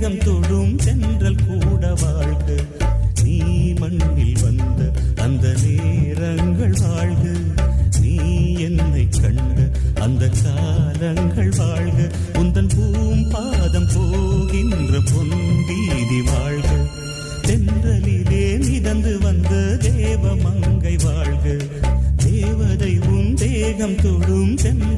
தேகம் தொடும் தென்றல் கூட வாழ்க. நீ மண்ணில் வந்த அந்த நேரங்கள் வாழ்க. நீ என்னை கண்ட அந்த காலங்கள் வாழ்க. உந்தன் பூம்பாதம் போகின்ற பொன் வீதி வாழ்க. தென்றலிலே மிதந்து வந்த தேவ மங்கை வாழ்க. தேவதை உன் தேகம் தொடும் தென்றல்